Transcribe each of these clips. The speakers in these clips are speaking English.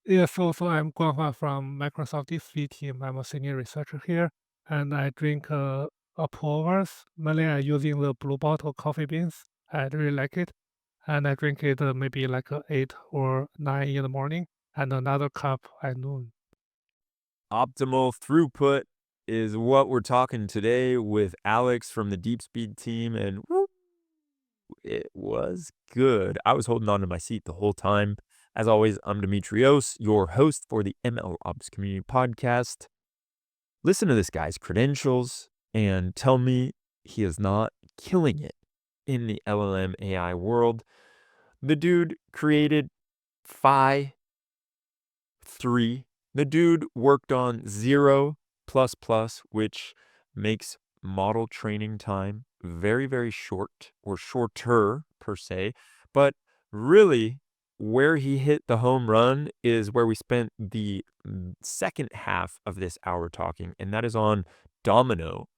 Yeah, so I'm Guanhua from Microsoft DeepSpeed team. I'm a senior researcher here, and I drink pour-overs. Mainly I'm using the blue bottle coffee beans. I really like it, and I drink it maybe like 8 or 9 in the morning, and another cup at noon. Optimal throughput is what we're talking today with Alex from the DeepSpeed team, and woo, it was good. I was holding on to my seat the whole time. As always, I'm Demetrios, your host for the MLOps.community podcast. Listen to this guy's credentials and tell me he is not killing it in the LLM AI world. The dude created Phi 3. The dude worked on 0++, which makes model training time very, very short, or shorter per se. But really, where he hit the home run is where we spent the second half of this hour talking, and that is on Domino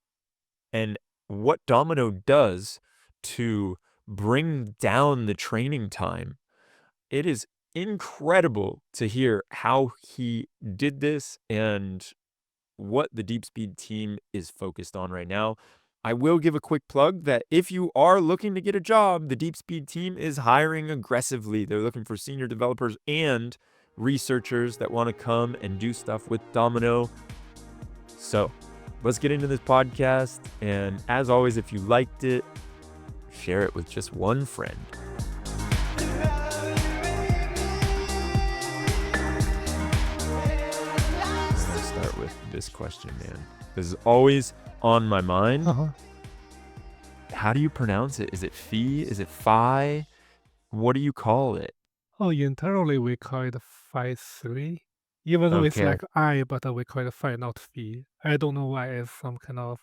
and what Domino does to bring down the training time. It is incredible to hear how he did this and what the DeepSpeed team is focused on right now. I will give a quick plug that if you are looking to get a job, the DeepSpeed team is hiring aggressively. They're looking for senior developers and researchers that want to come and do stuff with Domino. So let's get into this podcast. And as always, if you liked it, share it with just one friend. Let's start with this question, man. This is always on my mind. Uh-huh. How do you pronounce it? Is it phi? Is it phi? What do you call it? Oh, internally we call it Phi 3, even though it's Okay. like I, but we call it Phi, not Phi. I don't know why it's some kind of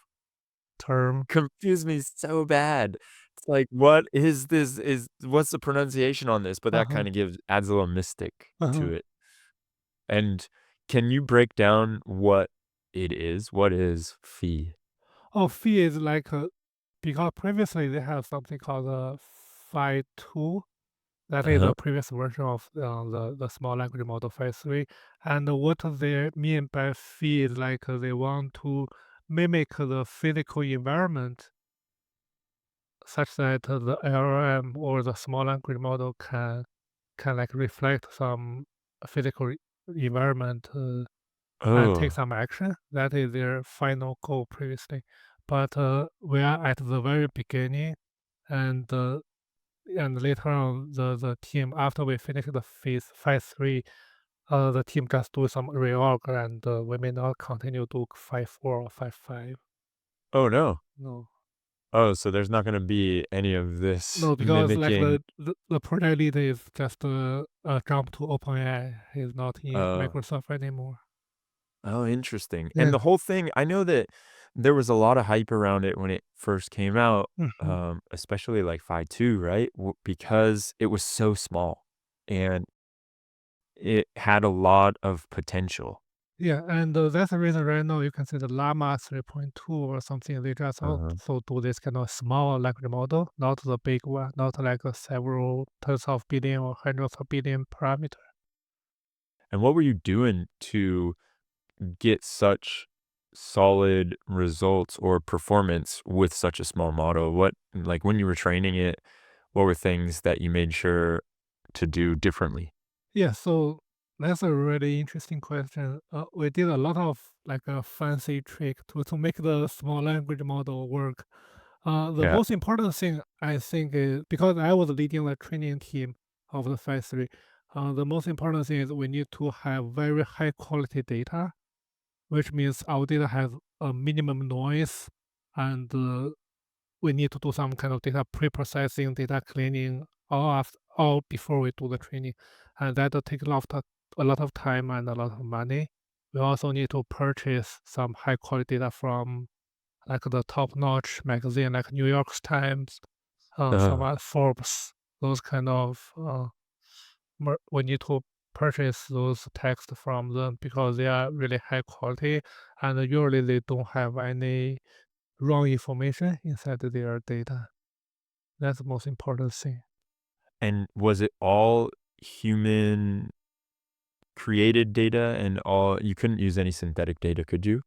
term. Confused me so bad. It's like, what is this? What's the pronunciation on this? But that Uh-huh. kind of adds a little mystic Uh-huh. to it. And can you break down what it is? What is phi? Oh, Phi is like because previously they have something called Phi 2. That is Uh-huh. the previous version of the small language model Phi 3. And what they mean by Phi is like they want to mimic the physical environment such that the LLM or the small language model can like reflect some physical environment and take Oh. some action. That is their final goal previously. But we are at the very beginning, and later on, the team after we finish the phase 3, the team just do some reorg, and we may not continue to 5.4 or 5.5. Oh, no. No, Oh, so there's not gonna be any of this no, because like mimicking. the project lead is just jump to OpenAI. He's not in Oh. Microsoft anymore. Oh, interesting. And Yeah. the whole thing, I know that there was a lot of hype around it when it first came out, Mhm. especially like Phi 2, right? Because it was so small and it had a lot of potential. Yeah, and that's the reason right now you can see the Llama 3.2 or something. They just Uh-huh. also do this kind of small language model, not the big one, not like several tens of billion or hundreds of billion parameter. And what were you doing to get such solid results or performance with such a small model? What, like when you were training it, what were things that you made sure to do differently? Yeah, so that's a really interesting question. We did a lot of like a fancy trick to make the small language model work. The Yeah. most important thing I think is because I was leading the training team of the Phase 3. The most important thing is we need to have very high quality data, which means our data has a minimum noise, and we need to do some kind of data pre-processing, data cleaning, all before we do the training, and that will take a lot of time and a lot of money. We also need to purchase some high quality data from like the top-notch magazine, like New York Times, some Uh, Forbes, those kind of. We need to purchase those text from them because they are really high quality, and usually they don't have any wrong information inside their data. That's the most important thing. and was it all human created data and all you couldn't use any synthetic data, could you?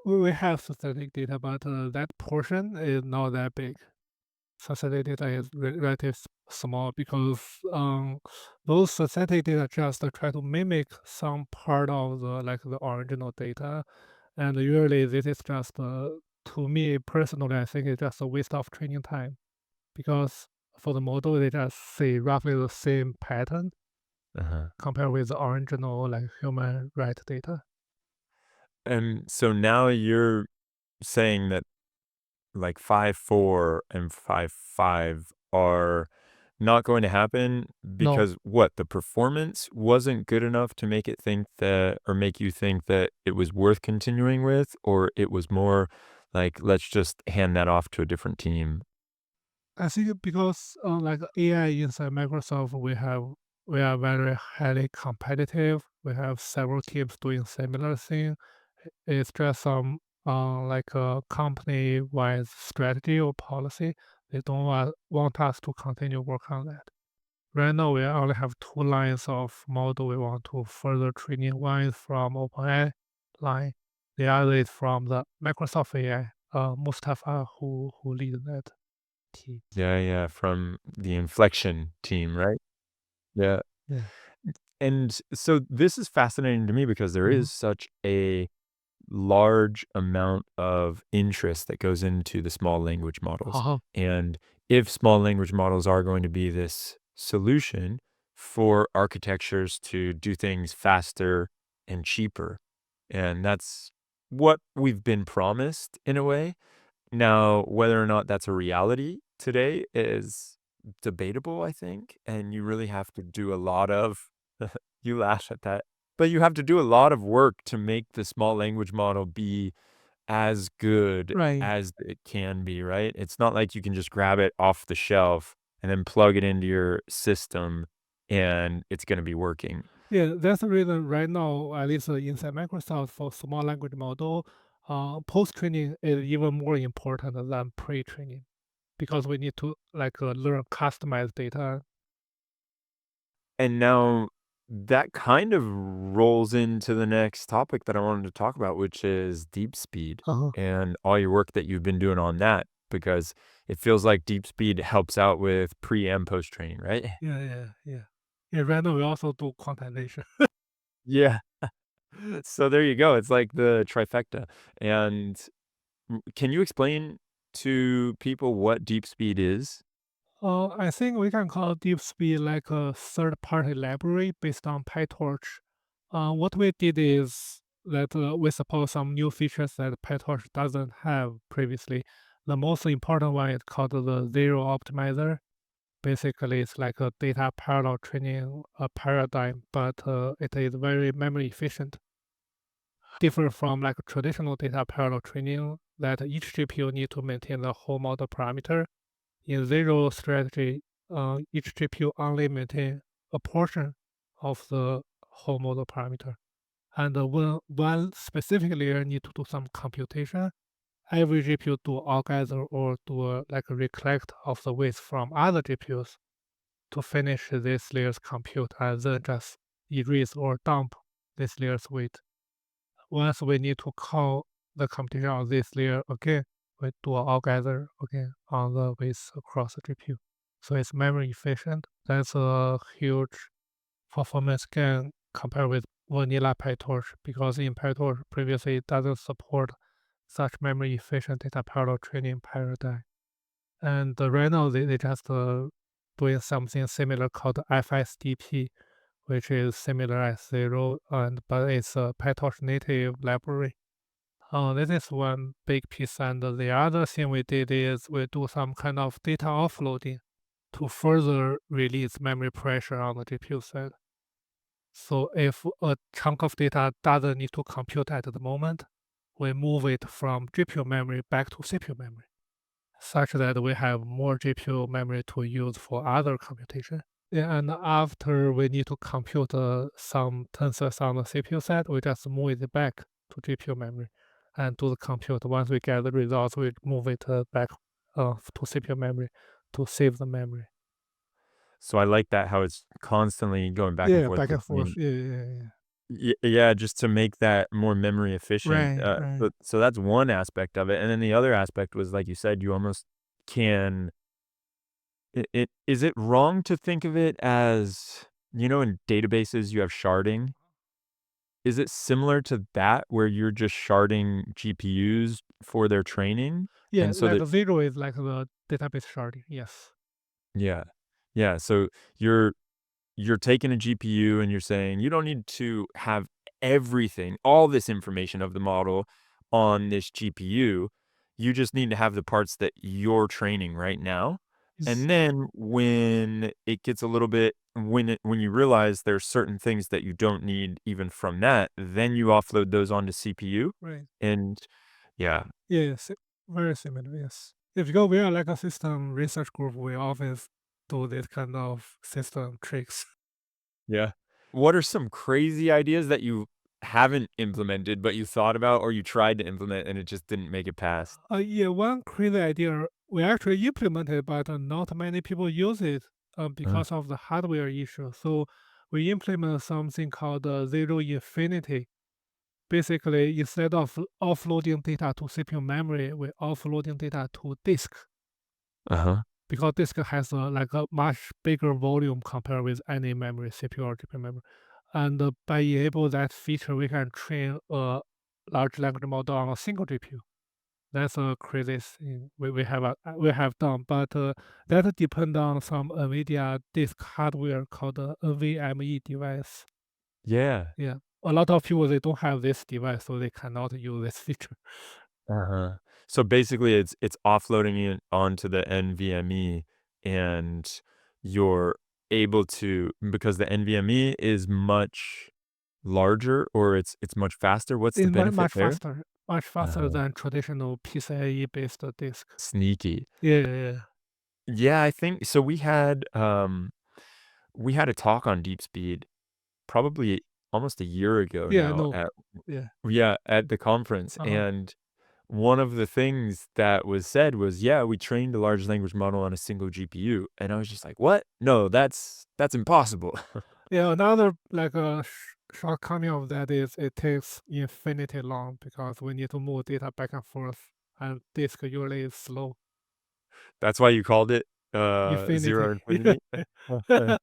We have synthetic data, but that portion is not that big. Synthetic data is relatively small because those synthetic data just try to mimic some part of the original data, and usually this is just to me personally, I think it's just a waste of training time because for the model they just see roughly the same pattern Uh-huh. compared with the original like human write data. And so now you're saying that like 5.4 and 5.5 are not going to happen No, because what, the performance wasn't good enough to make it think that or make you think that it was worth continuing with, or it was more like, let's just hand that off to a different team? I think because like AI inside Microsoft, we are very highly competitive. We have several teams doing similar thing. It's just some like a company-wide strategy or policy. They don't want us to continue work on that. Right now, we only have two lines of model we want to further training. One is from OpenAI line, the other is from the Microsoft AI. Mustafa, who lead that team. Yeah, yeah, from the inflection team, right? Yeah. Yeah. And so this is fascinating to me because there Mhm. is such a large amount of interest that goes into the small language models. Uh-huh. And if small language models are going to be this solution for architectures to do things faster and cheaper, and that's what we've been promised in a way. Now, whether or not that's a reality today is debatable, I think, and you really have to do a lot of you laugh at that, but you have to do a lot of work to make the small language model be as good Right. as it can be, right? It's not like you can just grab it off the shelf and then plug it into your system and it's gonna be working. Yeah, that's the reason right now, at least inside Microsoft for small language model, post-training is even more important than pre-training because we need to like learn customized data. And now that kind of rolls into the next topic that I wanted to talk about, which is DeepSpeed Uh-huh. and all your work that you've been doing on that, because it feels like DeepSpeed helps out with pre and post training, right? Yeah. Yeah, right now we also do quantization. Yeah. So there you go. It's like the trifecta. And can you explain to people what DeepSpeed is? I think we can call DeepSpeed like a third-party library based on PyTorch. What we did is that we suppose some new features that PyTorch doesn't have previously. The most important one is called the zero optimizer. Basically, it's like a data parallel training paradigm, but it is very memory efficient. Different from like traditional data parallel training that each GPU need to maintain the whole model parameter. In zero strategy, each GPU only maintain a portion of the whole model parameter. And when one specific layer need to do some computation, every GPU do altogether or do like a recollect of the weights from other GPUs to finish this layer's compute and then just erase or dump this layer's weight. Once we need to call the computation on this layer again, we do altogether again on the weights across the GPU. So it's memory efficient. That's a huge performance gain compared with vanilla PyTorch because in PyTorch previously it doesn't support such memory efficient data parallel training paradigm. And right now they just doing something similar called FSDP, which is similar as zero, and but it's a PyTorch native library. This is one big piece, and the other thing we did is we do some kind of data offloading to further release memory pressure on the GPU side. So if a chunk of data doesn't need to compute at the moment, we move it from GPU memory back to CPU memory, such that we have more GPU memory to use for other computation. Yeah, and after we need to compute some tensors on the CPU side, we just move it back to GPU memory and do the compute. Once we get the results, we move it back to CPU memory to save the memory. So I like that how it's constantly going back and Yeah, forth back and forth. between Yeah, yeah, yeah. yeah, just to make that more memory efficient. Right, right. So that's one aspect of it, and then the other aspect was, like you said, you almost can is it wrong to think of it as, in databases you have sharding? Is it similar to that where you're just sharding GPUs for their training? Yeah, And so like that zero is like the database sharding. Yes. yeah. Yeah, so you're taking a GPU and you're saying, "You don't need to have everything, all this information of the model on this GPU. You just need to have the parts that you're training right now." Is And then when it gets a little bit when you realize there's certain things that you don't need even from that, then you offload those onto CPU. right. And yeah, Yeah, yeah, very similar. Yes. If you go, we are like a system research group. We always do this kind of system tricks. yeah. What are some crazy ideas that you haven't implemented, but you thought about or you tried to implement and it just didn't make it past? Yeah, one crazy idea we actually implemented, but not many people use it Uh, because of the hardware issue. So we implement something called zero infinity. Basically, instead of offloading data to CPU memory, we offloading data to disk uh-huh. because disk has like a much bigger volume compared with any memory, CPU or GPU memory. And by enable that feature, we can train a large language model on a single GPU. That's a crazy thing we have done, but that depend on some NVIDIA disk hardware called NVMe device. Yeah. Yeah, a lot of people they don't have this device, so they cannot use this feature. Uh-huh. So basically it's offloading it onto the NVMe and you're able to because the NVMe is much larger or it's much faster. What's the It's benefit there? much faster Uh-huh. than traditional PCIe based disk. Sneaky. Yeah, yeah, yeah. Yeah, I think so we had a talk on DeepSpeed probably almost a year ago Yeah, now no, at yeah. yeah, at the conference, Uh-huh. and one of the things that was said was, "Yeah, we trained a large language model on a single GPU," and I was just like, "What? No, that's impossible." Yeah, another like a shortcoming of that is it takes infinity long because we need to move data back and forth, and disk usually is slow. That's why you called it, Infinity. zero infinity? Yeah.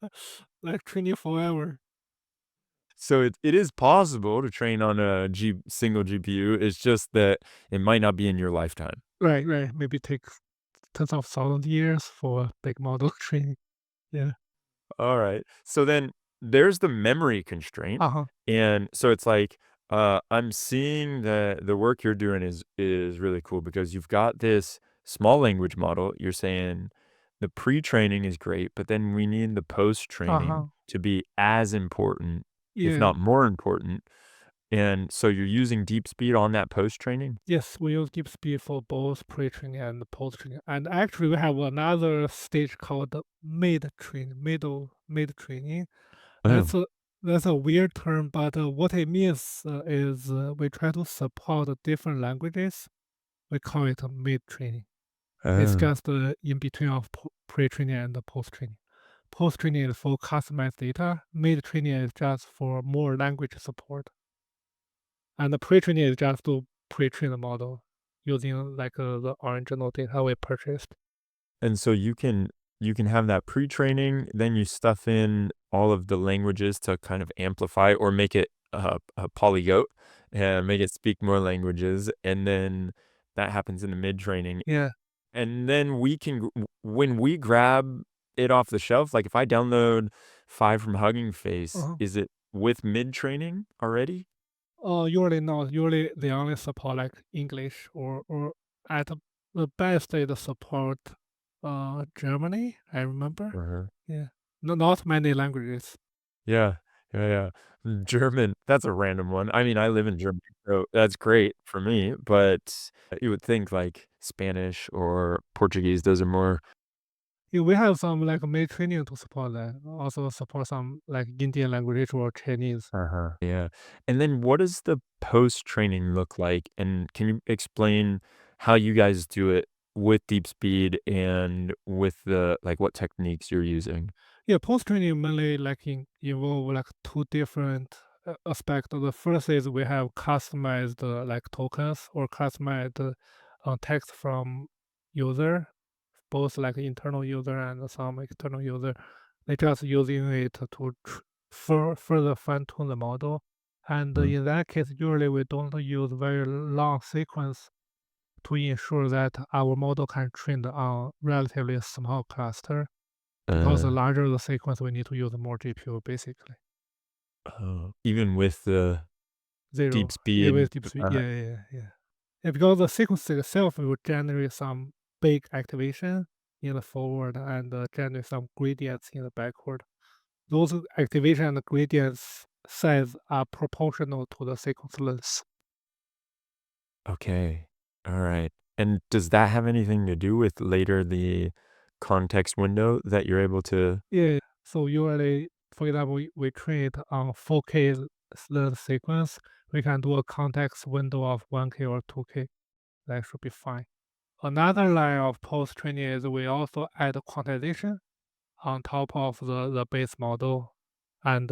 Like training forever. So it is possible to train on a single GPU, it's just that it might not be in your lifetime. Right, right. Maybe take tens of thousand years for big model training. Yeah. Alright. So then there's the memory constraint, Uh-huh. and so it's like, I'm seeing that the work you're doing is really cool because you've got this small language model, you're saying the pre-training is great, but then we need the post-training Uh-huh. to be as important, if Yeah. not more important, and so you're using DeepSpeed on that post-training? Yes, we use DeepSpeed for both pre-training and post-training. And actually, we have another stage called the mid-training, mid-training. Oh. That's a that's a weird term, but what it means is we try to support different languages. We call it a mid-training. It's Oh. just in between of pre-training and the post-training. Post-training is for customized data. Mid-training is just for more language support. And the pre-training is just to pre-train the model using like the original data we purchased. And so you can have that pre-training, then you stuff in all of the languages to kind of amplify or make it a polyglot and make it speak more languages, and then that happens in the mid-training. Yeah. And then when we grab it off the shelf, like if I download 5 from Hugging Face, Uh-huh. is it with mid-training already? Usually not. Usually they only support like English or at the best they support Germany, I remember. Uh-huh. Yeah. No, not many languages. Yeah. Yeah, yeah. German, that's a random one. I mean, I live in Germany, so that's great for me, but you would think like Spanish or Portuguese, those are more Yeah, we have some like made training to support that. Also support some like Indian language or Chinese. uh-huh. Yeah. And then what does the post-training look like? And can you explain how you guys do it with DeepSpeed and with the like what techniques you're using? Yeah, post-training mainly involve like two different aspects. The first is we have customized like tokens or customized text from user, both like internal user and some external user. They just using it to further fine-tune the model. And Mm. in that case, usually we don't use very long sequence to ensure that our model can train on relatively small cluster. Because the Uh, larger the sequence, we need to use more GPU basically. oh, even with the 0. Yeah, DeepSpeed, with DeepSpeed. Yeah. Yeah, because the sequence itself will generate some big activation in the forward and generate some gradients in the backward. Those activation and gradients size are proportional to the sequence length. okay, alright. And does that have anything to do with later the context window that you're able to Yeah. So usually, for example, we train it on 4K length sequence. We can do a context window of 1K or 2K. That should be fine. Another line of post-training is we also add quantization on top of the base model and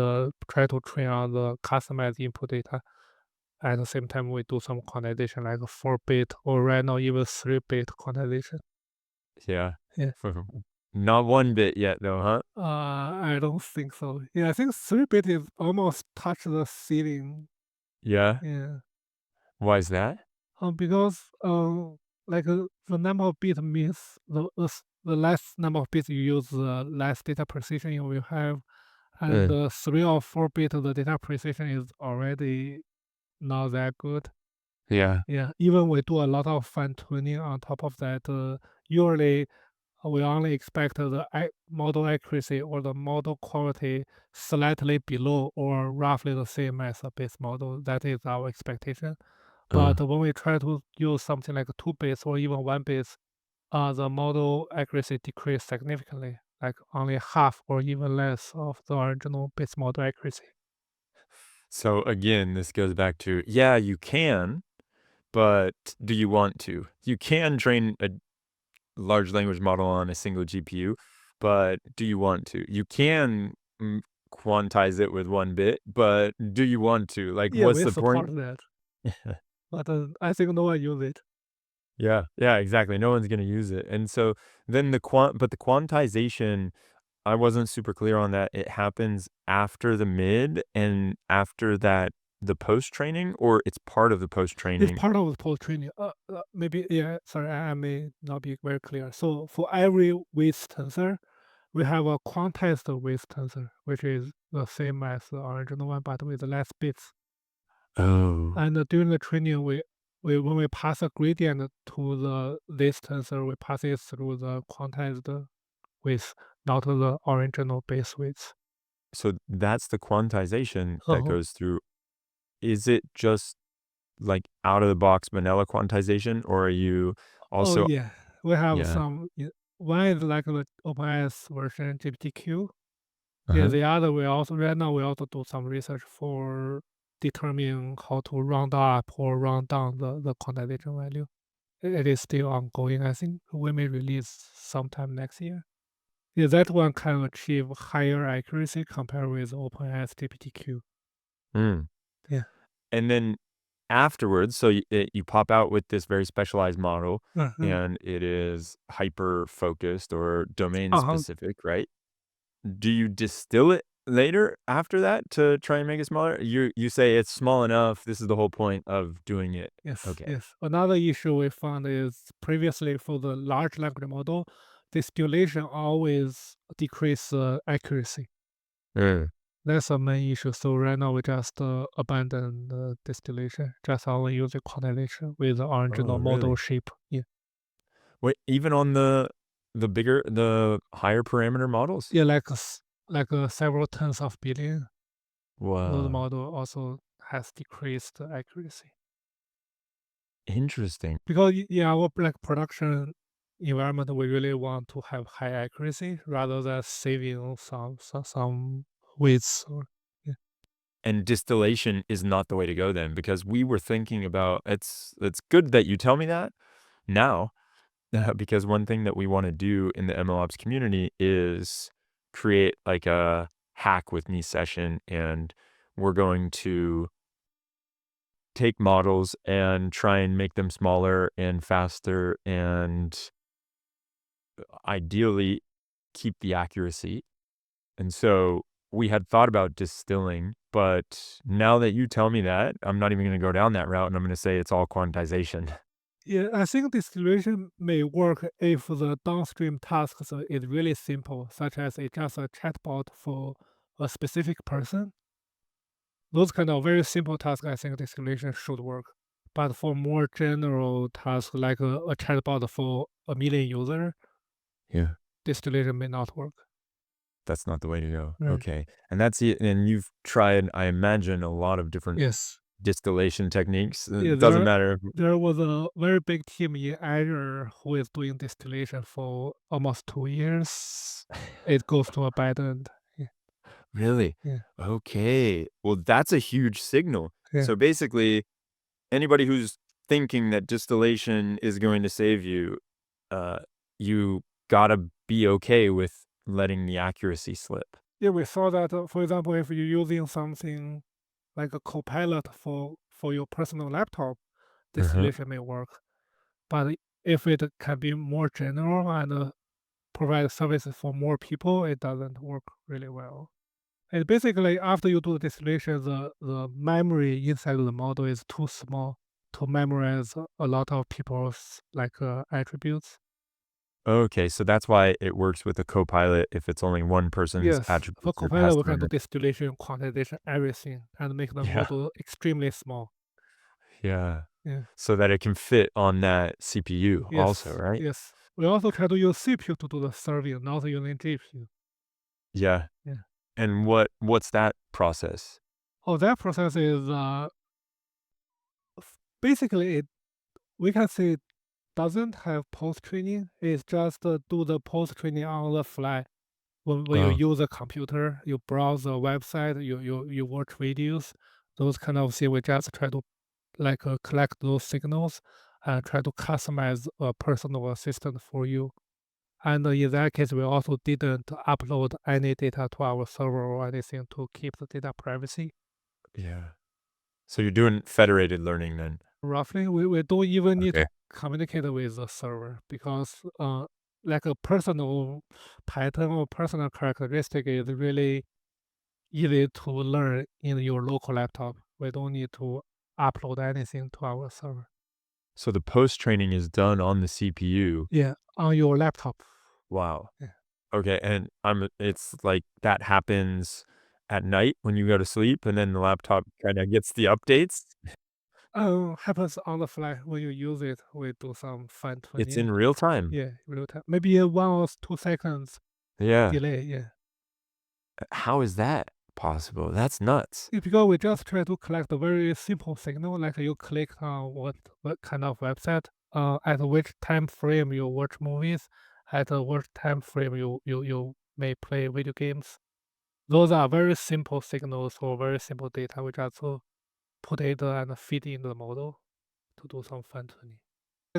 try to train on the customized input data. At the same time, we do some quantization like 4-bit or right now even 3-bit quantization. yeah, Yeah. for not 1 bit yet though, huh? I don't think so. Yeah, I think 3-bit is almost touch the ceiling. Yeah? Yeah. Why is that? Because like the number of bit means the less number of bits you use, the less data precision you will have. And Uh, 3 or 4-bit, the data precision is already not that good. yeah. Yeah, even we do a lot of fine tuning on top of that. Usually, we only expect the model accuracy or the model quality slightly below or roughly the same as a base model. That is our expectation. Uh, But when we try to use something like 2 bits or even 1 bits, the model accuracy decreased significantly, like only half or even less of the original base model accuracy. so again, this goes back to, yeah, you can, but do you want to? You can train a large language model on a single GPU, but do you want to? You can quantize it with 1 bit, but do you want to? Like, Yeah, what's we the point? support that, but I think no one use it. Yeah, yeah, exactly. No one's gonna use it. And so then the quantization, I wasn't super clear on that. It happens after the mid and after that the post training, or it's part of the post It's training? part of the post training. Maybe yeah. Sorry, I may not be very clear. So for every weight tensor, we have a quantized weight tensor, which is the same as the original one, but with less bits. Oh. And during the training, we when we pass a gradient to the this tensor, we pass it through the quantized weights, not the original base weights. So that's the quantization that Uh-huh. goes through. Is it just like out of the box vanilla quantization, or are you Oh also yeah, we have yeah. some. One is like the OpenAI version GPTQ. Yeah, Uh-huh. the other we also right now we also do some research for determining how to round up or round down the quantization value. It is still ongoing. I think we may release sometime next year. Yeah, that one can achieve higher accuracy compared with OpenAI GPTQ. Mm. Yeah. And then afterwards, so you pop out with this very specialized model, Uh-huh. and it is hyper focused or domain Uh-huh. specific, right? Do you distill it later after that to try and make it smaller? You say it's small enough. This is the whole point of doing it. Yes, Okay. yes. Another issue we found is previously for the large language model, distillation always decrease accuracy. Mm. That's a main issue. So right now we just abandon the distillation, just only use the quantization with the Oh, original model really? shape. Yeah, Wait, even on the higher parameter models? yeah, like several tens of billion. Those Wow. model also has decreased accuracy Interesting. because in our like production environment, we really want to have high accuracy rather than saving some weights or yeah. And distillation is not the way to go then, because we were thinking about it's good that you tell me that now, because one thing that we wanna do in the MLOps community is create like a hack with me session, and we're going to take models and try and make them smaller and faster and ideally keep the accuracy. And so we had thought about distilling, but now that you tell me that, I'm not even going to go down that route and I'm going to say it's all quantization. Yeah, I think distillation may work if the downstream tasks is really simple, such as it's just a chatbot for a specific person. Those kind of very simple tasks, I think distillation should work. But for more general tasks like a chatbot for a million user, Yeah. distillation may not work. That's not the way to go. Right. Okay. And that's it. And you've tried, I imagine, a lot of different Yes. distillation techniques. Yeah, It doesn't matter. there was a very big team in Azure who is doing distillation for almost 2 years. It goes to a bad end. Yeah, Really? yeah, Okay. Well, that's a huge signal. yeah. So basically, anybody who's thinking that distillation is going to save you, uh, you gotta be okay with letting the accuracy slip. Yeah, we saw that, for example, if you're using something like a Copilot for your personal laptop, Uh-huh. distillation may work. But if it can be more general and provide services for more people, it doesn't work really well. And basically, after you do the distillation, the memory inside of the model is too small to memorize a lot of people's like attributes. Okay, so that's why it works with a copilot if it's only one person's Yes, for attributes it has Copilot, we to can do remember. distillation, quantization, everything, and make the Yeah, model extremely small. yeah. Yeah. So that it can fit on that CPU also, Yes. right? Yes. We also try to use CPU to do the serving, not using GPU. Yeah. Yeah. And what's that process? Oh, that process is basically it. We can say it doesn't have post training. It's just do the post training on the fly. When you Oh, use a computer, you browse a website, you watch videos, those kind of things. We just try to like collect those signals and try to customize a personal assistant for you. And in that case, we also didn't upload any data to our server or anything to keep the data privacy. yeah. So you're doing federated learning then? Roughly, we don't even need Okay. to communicate with the server because like a personal pattern or personal characteristic is really easy to learn in your local laptop. We don't need to upload anything to our server. So the post training is done on the CPU. Yeah, on your laptop. Wow. Yeah. Okay, and it's like that happens at night when you go to sleep, and then the laptop kinda gets the updates? Happens on the fly when you use it. We do some fine It's tuning. in real time. Yeah, real time. Maybe a 1 or 2 seconds Yeah. delay. Yeah. How is that possible? That's nuts. Yeah, because we just try to collect a very simple signal, like you click on what kind of website, at which time frame you watch movies, at what time frame you may play video games. Those are very simple signals or very simple data. We just put it and feed in the model to do some fine tuning.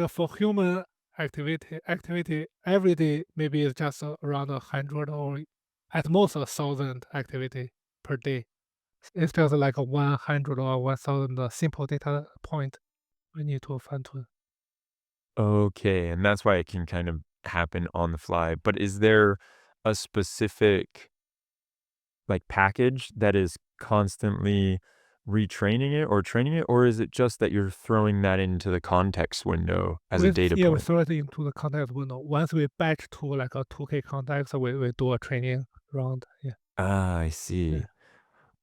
For human activity every day maybe it's just around 100 or at most 1,000 activity per day. It's just like a 100 or 1,000 simple data point we need to fine tune. Okay, and that's why it can kind of happen on the fly, but is there a specific, like, package that is constantly retraining it or training it, or is it just that you're throwing that into the context window as a data We point? throw it into the context window. Once we batch to like a 2K context, we do a training round. Yeah. Ah, I Yeah. see.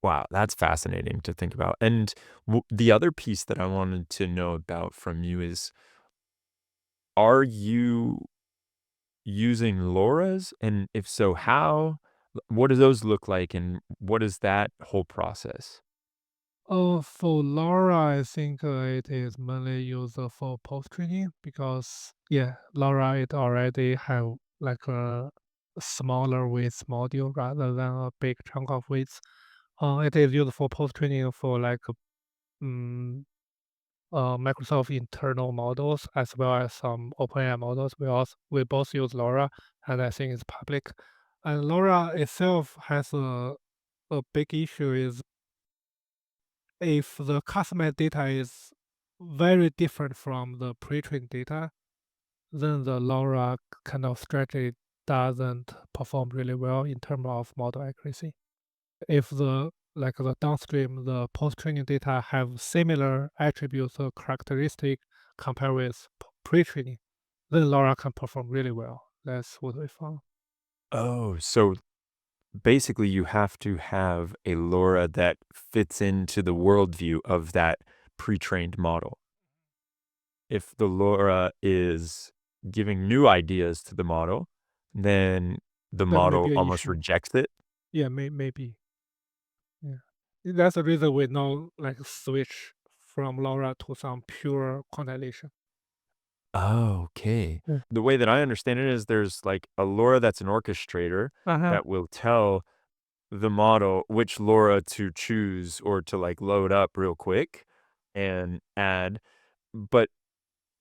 Wow, that's fascinating to think about. And the other piece that I wanted to know about from you is, are you using LoRa's? And if so, how? What do those look like? And what is that whole process? For Laura, I think it is mainly used for post training because yeah, Laura it already have like a smaller width module rather than a big chunk of width. It is used for post training for like um, Microsoft internal models as well as some OpenAI models. We both use LoRa, and I think it's public. And LoRa itself has a big issue is if the customized data is very different from the pre-trained data, then the LoRa kind of strategy doesn't perform really well in terms of model accuracy. If the downstream, the post-training data have similar attributes or characteristic compared with pre-training, then LoRa can perform really well. That's what we found. Oh, so basically you have to have a LoRa that fits into the worldview of that pre-trained model. If the LoRa is giving new ideas to the model, then the That may model be an almost issue. rejects it. Yeah, maybe. Yeah. That's the reason we now like switch from LoRa to some pure quantization. Oh, okay. Yeah. The way that I understand it is there's like a LoRa that's an orchestrator Uh-huh. that will tell the model which LoRa to choose or to like load up real quick and add. But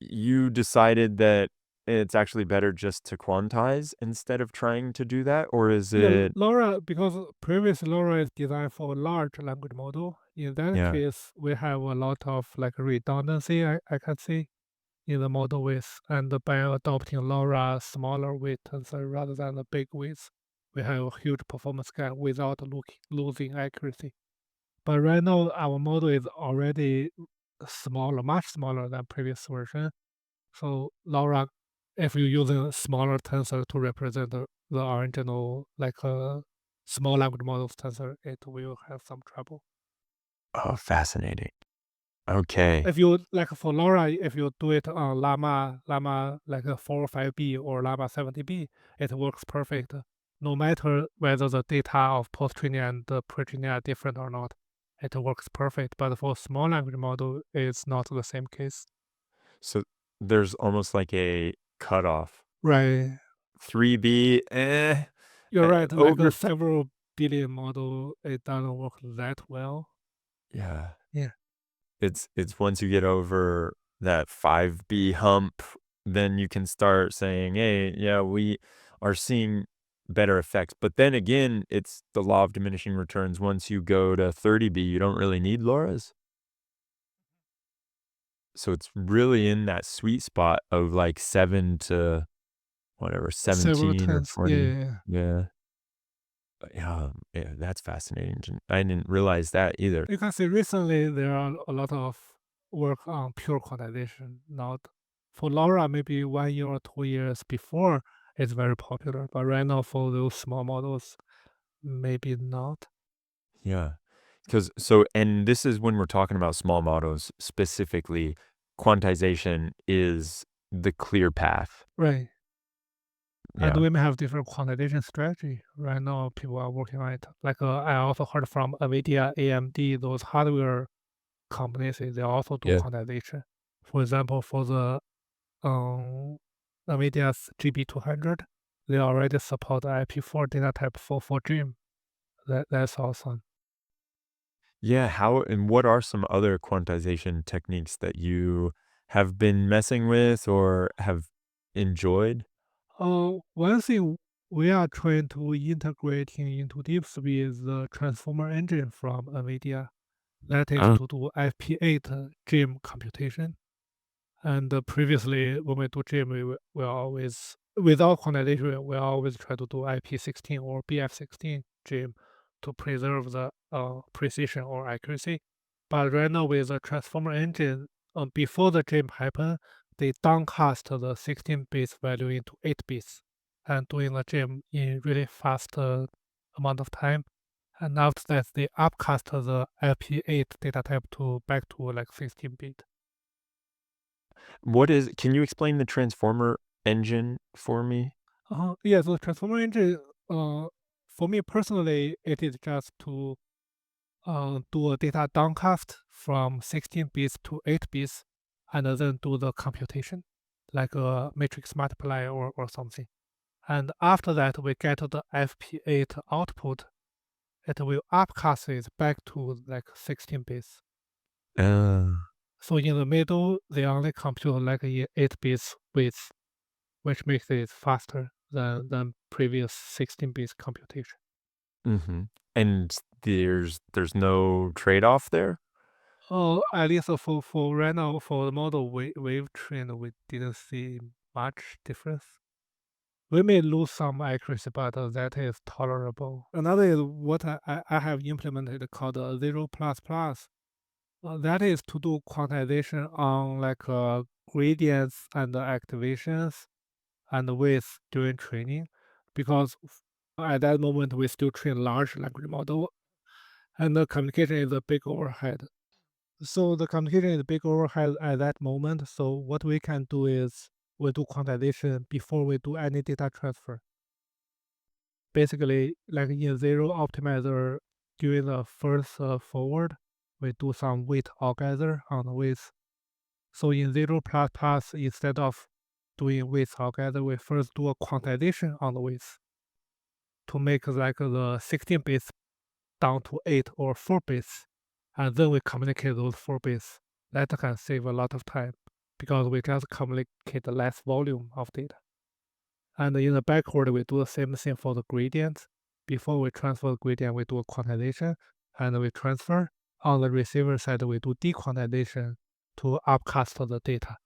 you decided that it's actually better just to quantize instead of trying to do that? Or is Yeah, it LoRa, because previous LoRa is designed for a large language model. In that yeah. case, we have a lot of like redundancy, I can see, in the model width. And by adopting LoRa smaller weight tensor rather than the big width, we have a huge performance gap without losing accuracy. But right now, our model is already smaller, much smaller than previous version. So LoRa, if you're using a smaller tensor to represent the original, like small language models tensor, it will have some trouble. Oh, fascinating. Okay. If you like for LoRa, if you do it on Llama like a 4 or 5B or Llama 70B, it works perfect. No matter whether the data of post-training and the pre-training are different or not, it works perfect. But for small language model, it's not the same case. So there's almost like a cutoff. Right. 3B, You're right. Like a over several billion model, it doesn't work that well. yeah. Yeah. It's once you get over that 5B hump, then you can start saying, "Hey, yeah, we are seeing better effects." But then again, it's the law of diminishing returns. Once you go to 30B, you don't really need LoRa's. So it's really in that sweet spot of like 7 to whatever, Several 17 or times. Yeah, 20. yeah, yeah. Yeah. Yeah, yeah, that's fascinating. I didn't realize that either. You can see recently there are a lot of work on pure quantization. Not for LoRa, maybe 1 year or 2 years before it's very popular, but right now for those small models, maybe not. Yeah. Because so, and this is when we're talking about small models specifically, quantization is the clear path. Right. And Yeah. we may have different quantization strategy. Right now, people are working on it. Like I also heard from Nvidia, AMD, those hardware companies, they also do Yeah. quantization. For example, for the um, Nvidia's GB200, they already support IP4 data type for Dream. That's awesome. Yeah. How and what are some other quantization techniques that you have been messing with or have enjoyed? One thing we are trying to integrating into DeepSpeed is the transformer engine from Nvidia. That is Oh, to do FP8 Dream computation. And previously, when we do gym, we always, without quantization, we always try to do IP16 or BF16 gym to preserve the precision or accuracy. But right now, with the transformer engine, before the gym happen, they downcast the 16 bits value into 8 bits and doing the gym in really fast amount of time. And after that, they upcast the IP8 data type to back to like 16 bit. can you explain the transformer engine for me? Yeah, so transformer engine, for me personally, it is just to do a data downcast from 16 bits to 8 bits and then do the computation, like a matrix multiply or something. And after that, we get the FP8 output. It will upcast it back to like 16 bits. Uh, So in the middle, they only compute like 8 bits width, which makes it faster than previous 16-bit computation. Mhm. And there's no trade-off there? Oh, at least for right now, for the model we've trained, we didn't see much difference. We may lose some accuracy, but that is tolerable. Another is what I have implemented called 0++. That is to do quantization on like gradients and activations and width during training, because at that moment we still train large language model, and the communication is a big overhead. So the communication is a big overhead at that moment. So what we can do is we do quantization before we do any data transfer. Basically, like in zero optimizer, during the first forward, we do some weight altogether on the width. So in 0++, instead of doing width altogether, we first do a quantization on the width to make like the 16 bits down to 8 or 4 bits, and then we communicate those 4 bits. That can save a lot of time because we just communicate less volume of data. And in the backward, we do the same thing for the gradient. Before we transfer the gradient, we do a quantization and we transfer. On the receiver side, we do dequantization to upcast the data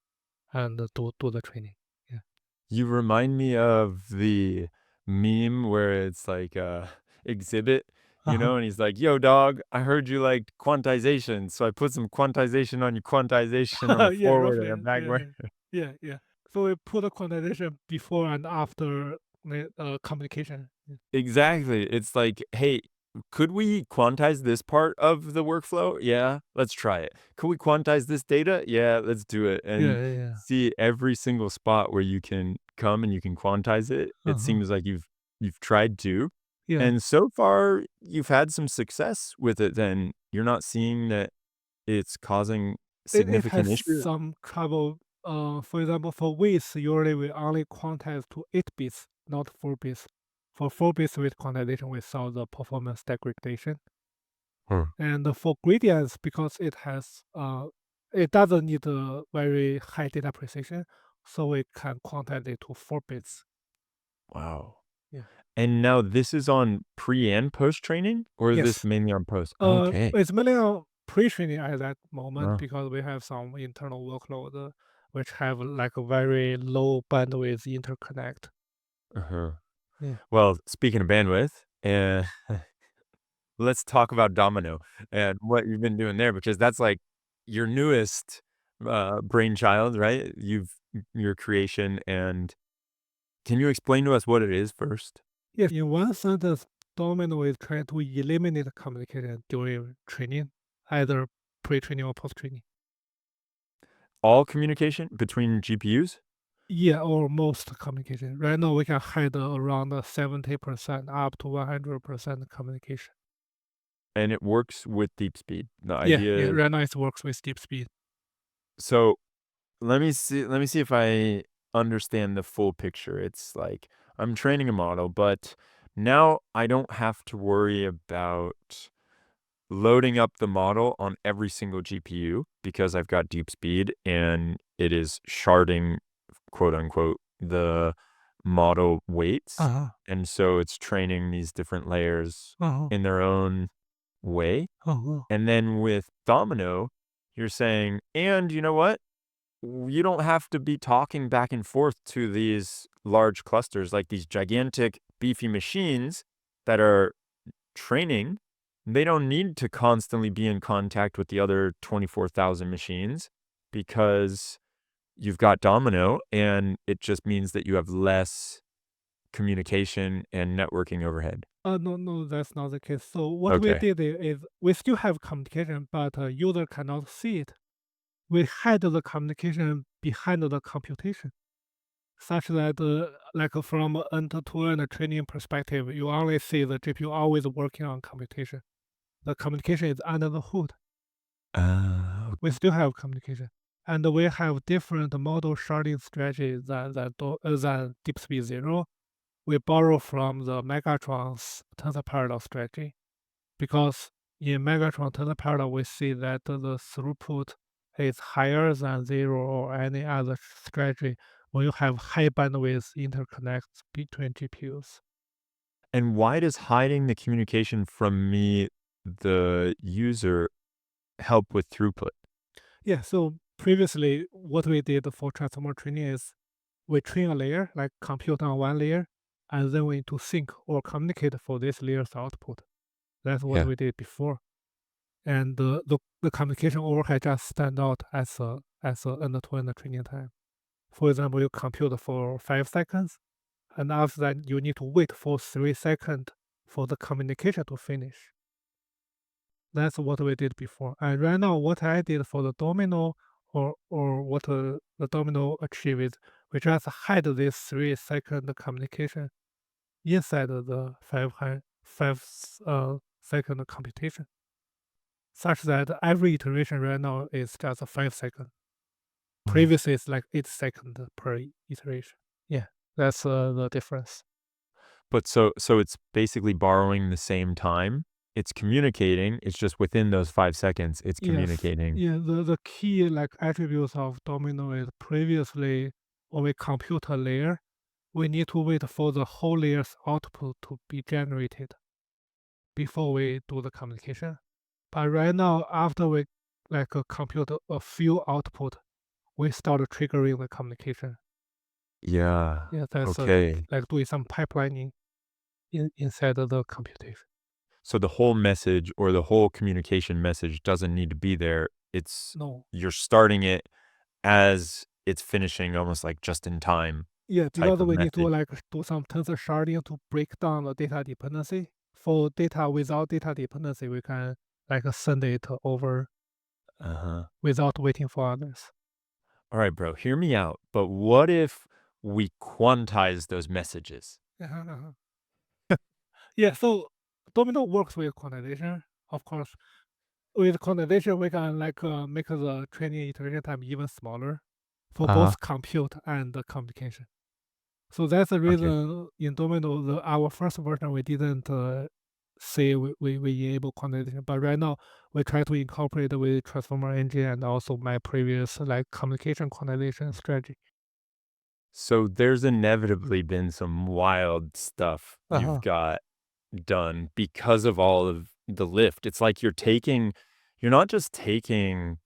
and do the training. Yeah. You remind me of the meme where it's like, Exhibit, Uh-huh. and he's like, "Yo, dog, I heard you liked quantization, so I put some quantization on your quantization on the Yeah, forward and the roughly. Yeah, backward." yeah. Yeah, yeah. So we put the quantization before and after the communication. Yeah. Exactly. It's like, "Hey, could we quantize this part of the workflow? Yeah, let's try it. Could we quantize this data? Yeah, let's do it." Yeah, And yeah, yeah. see every single spot where you can come and you can quantize it. It Uh-huh. seems like you've tried to. Yeah. And so far, you've had some success with it then. You're not seeing that it's causing It significant has issue? some trouble. For example, for width, usually we only quantize to 8 bits, not 4 bits. For 4 bits with quantization, we saw the performance degradation. Huh. And for gradients, because it doesn't need a very high data precision, so we can quantize it to 4 bits. Wow. Yeah. And now this is on pre and post training, or is this Yes. mainly on post? Okay. It's mainly on pre-training at that moment Wow. because we have some internal workload which have like a very low bandwidth interconnect. Uh-huh. Yeah. Well, speaking of bandwidth, let's talk about Domino and what you've been doing there because that's like your newest brainchild, right? Your creation, and can you explain to us what it is first? Yes, in one sentence, Domino is trying to eliminate communication during training, either pre-training or post-training. All communication between GPUs, Yeah, or most communication. Right now, we can hide around 70% up to 100% communication. and it works with DeepSpeed. The Yeah, yeah. idea is Right now, it works with DeepSpeed. so let me see if I understand the full picture. It's like I'm training a model, but now I don't have to worry about loading up the model on every single GPU because I've got DeepSpeed and it is sharding, quote unquote, the model weights. Uh-huh. And so it's training these different layers Uh-huh. in their own way. Uh-huh. And then with Domino, you're saying, and you know what? You don't have to be talking back and forth to these large clusters, like these gigantic, beefy machines that are training. They don't need to constantly be in contact with the other 24,000 machines because you've got Domino, and it just means that you have less communication and networking overhead. No, no, that's not the case. So what we Okay. did is we still have communication, but user cannot see it. We hide the communication behind the computation, such that like from end-to-end training perspective, you only see the GPU always working on computation. The communication is under the hood. We still have communication, and we have different model sharding strategies than DeepSpeed Zero. We borrow from the Megatron's tensor parallel strategy because in Megatron tensor parallel we see that the throughput is higher than zero or any other strategy when you have high bandwidth interconnects between GPUs. And why does hiding the communication from me, the user, help with throughput? Yeah, so previously what we did for transformer training is we train a layer, like compute on one layer, and then we need to sync or communicate for this layer's output. That's what Yeah. we did before. And the communication overhead just stand out as a end-to-end training time. For example, you compute for 5 seconds, and after that you need to wait for 3 seconds for the communication to finish. That's what we did before. And right now, what I did for the Domino or what the Domino achieved is we just hide this 3-second communication inside of the 5 second computation, such that every iteration right now is just 5 seconds. Oh. Previously, it's like 8 seconds per iteration. Yeah, that's the difference. But so it's basically borrowing the same time. It's communicating, it's just within those 5 seconds, it's Yes. communicating. Yeah, the key like attributes of Domino is previously when we compute a layer, we need to wait for the whole layer's output to be generated before we do the communication. But right now, after we compute a few output, we start triggering the communication. Yeah. Yeah, that's Okay. like doing some pipelining inside of the computation. So the whole message or the whole communication message doesn't need to be there. It's No. you're starting it as it's finishing almost like just in time Yeah, type because of we need to message. do some tensor sharding to break down the data dependency. For data without data dependency, we can send it over Uh-huh. without waiting for others. All right, bro, hear me out. But what if we quantize those messages? Uh-huh, uh-huh. Yeah, so Domino works with quantization, of course. With quantization, we can make the training iteration time even smaller for Uh-huh. both compute and the communication. So that's the Okay. reason in Domino, our first version, we didn't say we enable quantization, but right now we try to incorporate with transformer engine and also my previous communication quantization strategy. So there's inevitably been some wild stuff you've Uh-huh. got done because of all of the lift. It's like you're not just taking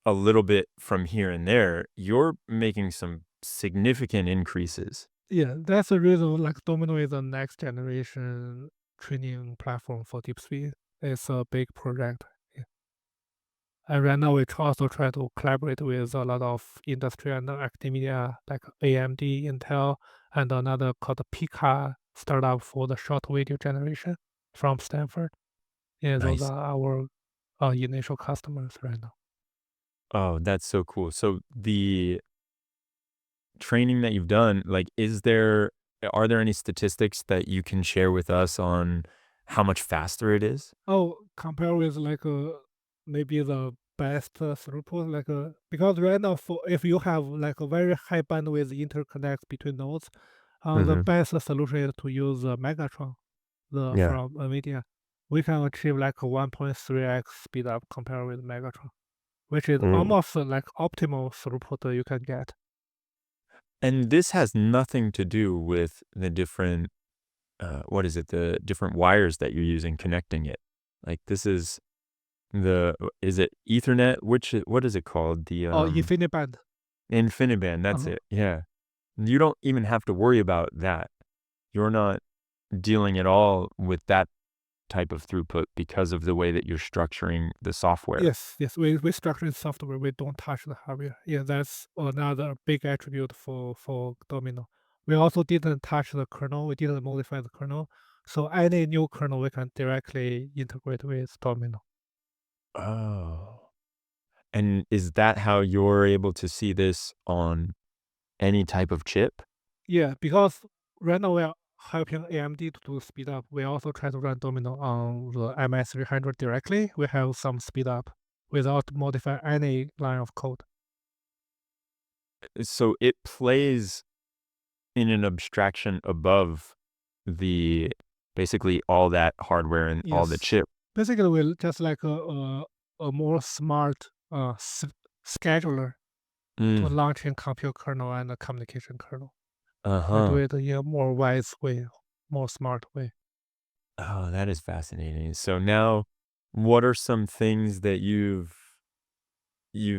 a little bit from here and there, you're making some significant increases. Yeah, that's the reason Domino is the next generation training platform for DeepSpeed. It's a big project. Yeah. And right now we also try to collaborate with a lot of industry and academia like AMD, Intel, and another called Pika startup for the short video generation from Stanford. Yeah, those Nice. are our initial customers right now. Oh, that's so cool. So the training that you've done, like, are there any statistics that you can share with us on how much faster it is? Oh, compare with maybe the best throughput because right now for if you have a very high bandwidth interconnect between nodes, the Mhm. best solution is to use Megatron, the Yeah. from Nvidia. We can achieve 1.3x speed up compared with Megatron, which is Ooh. almost optimal throughput you can get. And this has nothing to do with the different, what is it? The different wires that you're using connecting it. Like, this is is it Ethernet? What is it called? The, Oh, InfiniBand. InfiniBand, that's Uh-huh. it, yeah. You don't even have to worry about that. You're not dealing at all with that type of throughput because of the way that you're structuring the software. Yes, yes. We structure in software. We don't touch the hardware. Yeah, that's another big attribute for Domino. We also didn't touch the kernel. We didn't modify the kernel. So any new kernel we can directly integrate with Domino. Oh. And is that how you're able to see this on any type of chip? Yeah, because right now we are helping AMD to do speed up. We also try to run Domino on the MS300 directly. We have some speed up without modifying any line of code. So it plays in an abstraction above the basically all that hardware and all the Yes. chip. Basically, we're just like a more smart scheduler to Mm. launching compute kernel and a communication kernel. We do Uh-huh. it in a more wise way, more smart way. Oh, that is fascinating. So now, what are some things that you've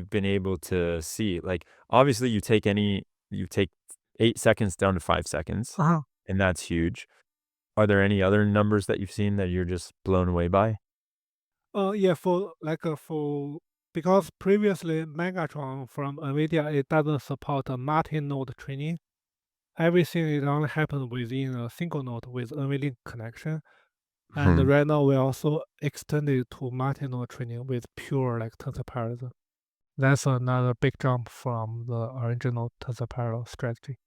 been able to see? Like, obviously, you take 8 seconds down to 5 seconds, Uh-huh. and that's huge. Are there any other numbers that you've seen that you're just blown away by? Yeah, for like for because previously Megatron from Nvidia it doesn't support a multi-node training. Everything is only happen within a single node with NVLink connection. And Mhm. right now we also extended to multi-node training with pure like tensor parallelism. That's another big jump from the original tensor parallel strategy.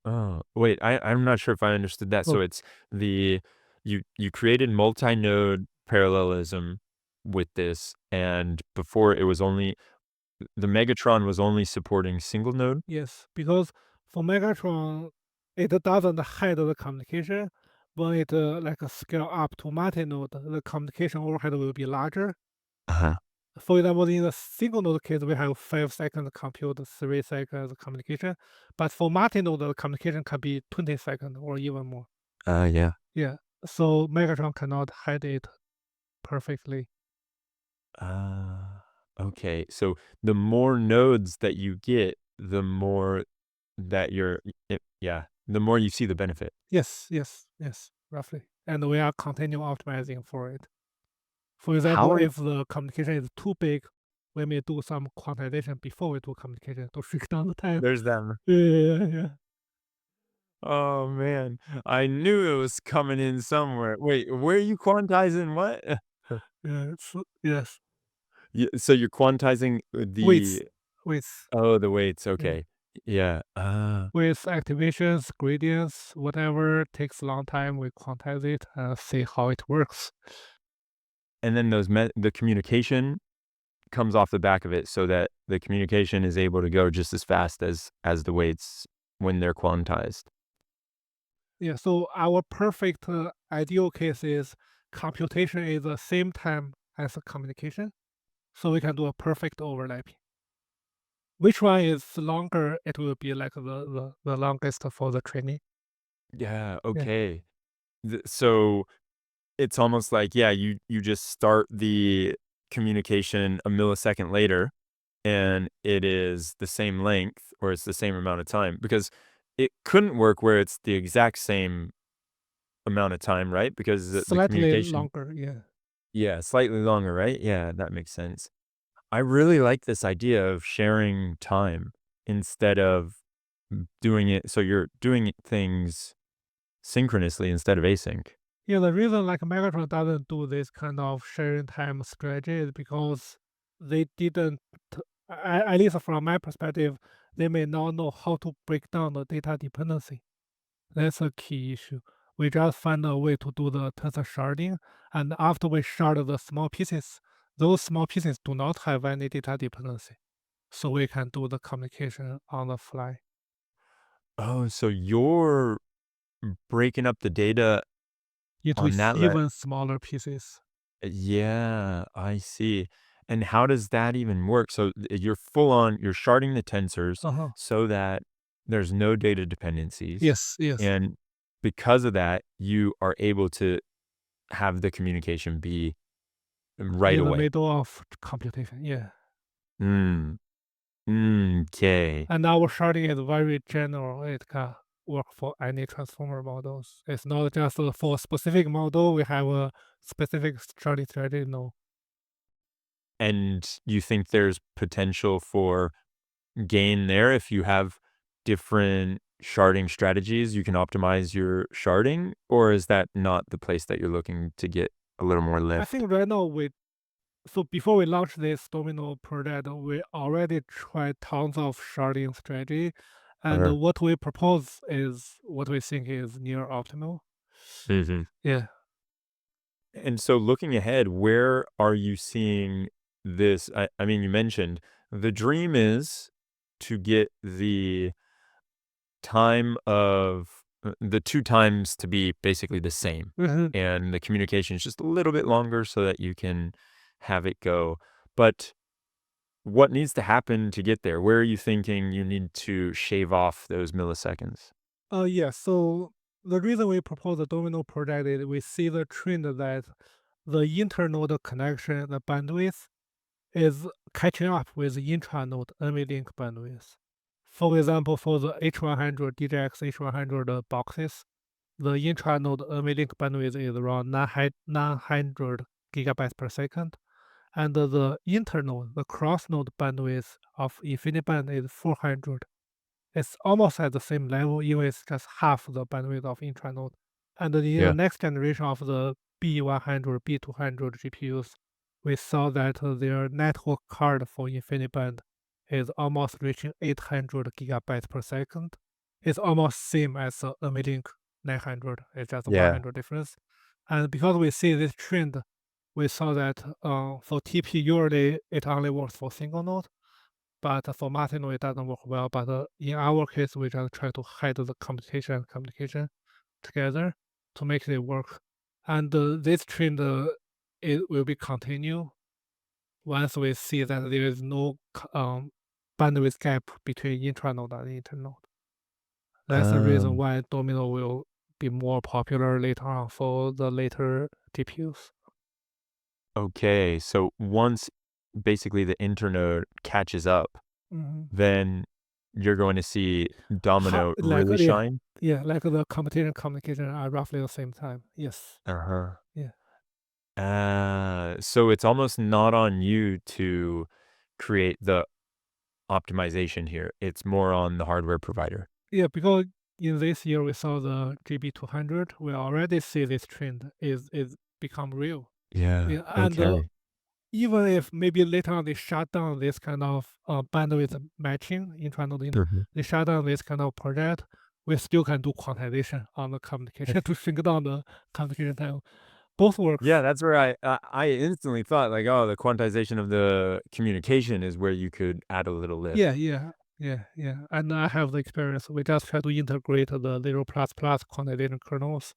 Oh, wait, I'm not sure if I understood that. So Oh, it's the you created multi-node parallelism with this, and before it was only the Megatron was only supporting single node? yes, because for Megatron, it doesn't hide the communication. When it like scale up to multi-node, the communication overhead will be larger. Uh-huh. For example, in the single node case, we have 5 seconds compute, 3 seconds communication. But for multi-node, the communication can be 20 seconds or even more. Yeah. Yeah. So Megatron cannot hide it perfectly. Ah, okay. So the more nodes that you get, the more that yeah, the more you see the benefit. Yes, yes, yes, roughly. And we are continue optimizing for it. For How example, are if the communication is too big, we may do some quantization before we do communication to shrink down the time. there's them. Yeah. Oh man, I knew it was coming in somewhere. Wait, where are you quantizing what? Yeah, yes. So you're quantizing Weights, the weights. oh, the weights. Yeah. Okay. Yeah. With activations, gradients, whatever takes a long time, we quantize it and see how it works. And then the communication comes off the back of it so that the communication is able to go just as fast as the weights when they're quantized. Yeah, so our perfect ideal case is computation is the same time as the communication. So we can do a perfect overlapping. Which one is longer, it will be like the longest for the training. Yeah, Yeah. okay. So it's almost like, yeah, you just start the communication a millisecond later, and it is the same length or it's the same amount of time because it couldn't work where it's the exact same amount of time, right? Because the Slightly communication longer, yeah. yeah, slightly longer, right? Yeah, that makes sense. I really like this idea of sharing time instead of doing it so you're doing things synchronously instead of async. Yeah, the reason like Megatron doesn't do this kind of sharing time strategy is because they didn't, at least from my perspective, they may not know how to break down the data dependency. That's a key issue. We just find a way to do the tensor sharding, and after we shard the small pieces, those small pieces do not have any data dependency. So we can do the communication on the fly Oh, so you're breaking up the data into on that even smaller pieces. yeah, I see. And how does that even work? So you're full on, you're sharding the tensors Uh-huh. so that there's no data dependencies. Yes, yes. And because of that, you are able to have the communication be right In the away. middle of computation, yeah. Mm, okay. And our sharding is very general. It can work for any transformer models. It's not just for a specific model, we have a specific sharding strategy. No. And you think there's potential for gain there if you have different sharding strategies, you can optimize your sharding, or is that not the place that you're looking to get a little more I lift? think right now so before we launch this Domino project, we already tried tons of sharding strategy. And Uh-huh. what we propose is what we think is near optimal. Mhm. Yeah. And so looking ahead, where are you seeing this? I mean, you mentioned the dream is to get the 2 times to be basically the same, Mhm. and the communication is just a little bit longer so that you can have it go. But what needs to happen to get there? Where are you thinking you need to shave off those milliseconds? Yeah, so the reason we propose the Domino project is we see the trend that the internode connection, the bandwidth, is catching up with intranode NVLink bandwidth. For example, for the H100 DGX-H100 boxes, the intranode NVLink bandwidth is around 900 gigabytes per second, and the internal, the cross-node bandwidth of InfiniBand is 400. It's almost at the same level, even it's just half the bandwidth of intranode. And in the Yeah. next generation of the B100, B200 GPUs, we saw that their network card for InfiniBand is almost reaching 800 gigabytes per second. It's almost same as the NVLink 900. It's just Yeah. 100 difference. And because we see this trend, we saw that for TP, usually it only works for single node, but for multi-node it doesn't work well. But in our case, we just try to hide the computation and communication together to make it work. And this trend it will be continue once we see that there is no bandwidth gap between intranode and internode. That's the reason Um, why Domino will be more popular later on for the later GPUs. okay. So once basically the internode catches up, Mm-hmm. then you're going to see Domino Like really yeah, shine? yeah, like the competition communication are roughly the same time. Yes. Uh-huh. Yeah. So it's almost not on you to create the optimization here. It's more on the hardware provider. Yeah, because in this year we saw the GB200, we already see this trend is become real. Yeah. Yeah, and Okay. even if maybe later on they shut down this kind of bandwidth matching intranode, Mhm. they shut down this kind of project, we still can do quantization on the communication to shrink down the communication time. Both Yeah, works. that's where I instantly thought like, oh, the quantization of the communication is where you could add a little lift. Yeah, yeah, yeah, yeah. And I have the experience. We just try to integrate the 0++ quantization kernels.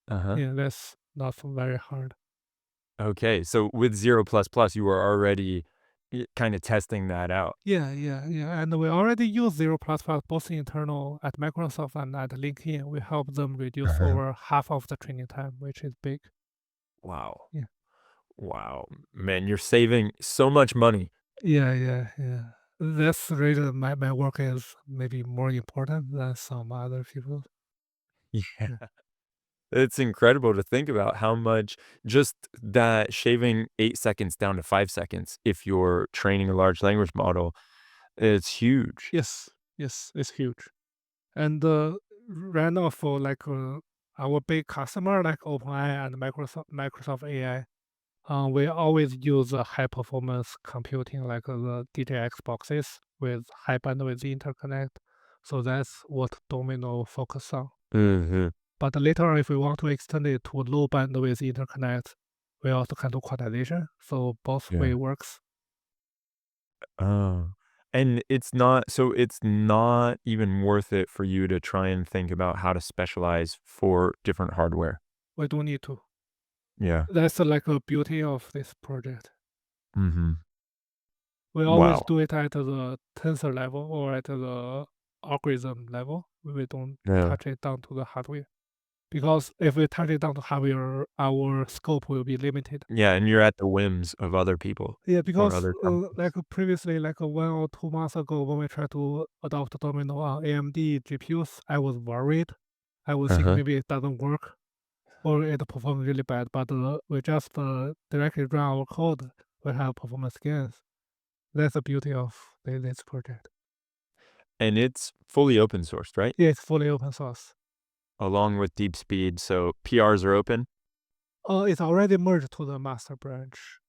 Uh-huh. Yeah, that's not so very hard. Okay. So with 0++, you were already kind of testing that out. Yeah, yeah, yeah. And we already use 0++ both internal at Microsoft and at LinkedIn. We help them reduce Uh-huh. over half of the training time, which is big. Wow. Yeah. Wow. Man, you're saving so much money. Yeah, yeah, yeah. That's the reason my work is maybe more important than some other people. Yeah. Yeah. It's incredible to think about how much just that shaving 8 seconds down to 5 seconds if you're training a large language model, it's huge. Yes, yes, it's huge. And right now for like our big customer like OpenAI and Microsoft AI, we always use high performance computing like the DGX boxes with high bandwidth interconnect. So that's what Domino focus on. Mhm. But later on, if we want to extend it to low bandwidth interconnect, we also can do quantization. So both Yeah. way works. Oh. And it's not even worth it for you to try and think about how to specialize for different hardware. We don't need to. Yeah. That's like a beauty of this project. Mhm. We always Wow. do it at the tensor level or at the algorithm level. We don't Yeah. touch it down to the hardware. Because if we touch it down to hardware, our scope will be limited. Yeah, and you're at the whims of other people Yeah, or because other like companies. previously, like 1 or 2 months ago, when we tried to adopt Domino on AMD GPUs, I was worried. I was thinking Uh-huh. maybe it doesn't work or it performs really bad. But we just directly run our code. We have performance gains. That's the beauty of this project. And it's fully open sourced, right? Yeah, it's fully open source. Along with DeepSpeed, so PRs are open? It's already merged to the master branch.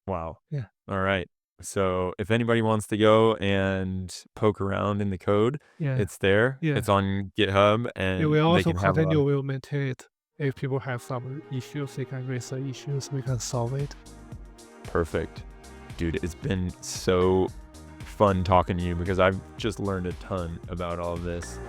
Wow. Yeah, Alright. So, if anybody wants to go and poke around in the code, yeah, it's there. yeah. It's on GitHub, Yeah, we and they also can have a lot continue of will maintain it. If people have some issues, they can raise the issues. We can solve it. perfect. Dude, it's been so fun talking to you because I've just learned a ton about all of this.